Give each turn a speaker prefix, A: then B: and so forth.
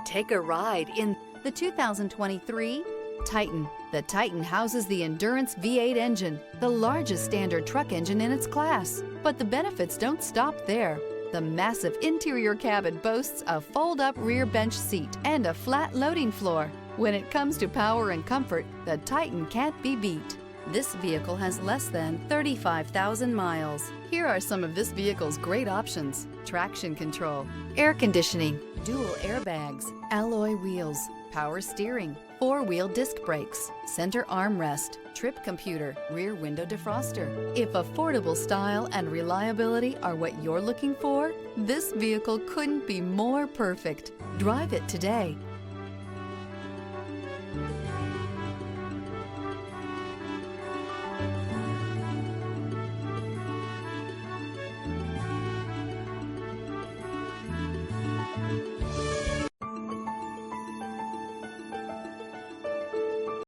A: Take a ride in the 2023 Titan. The Titan houses the Endurance V8 engine, the largest standard truck engine in its class. But the benefits don't stop there. The massive interior cabin boasts a fold-up rear bench seat and a flat loading floor. When it comes to power and comfort, the Titan can't be beat. This vehicle has less than 35,000 miles. Here are some of this vehicle's great options: traction control, air conditioning, dual airbags, alloy wheels, power steering, four-wheel disc brakes, center armrest, trip computer, rear window defroster. If affordable style and reliability are what you're looking for, this vehicle couldn't be more perfect. Drive it today.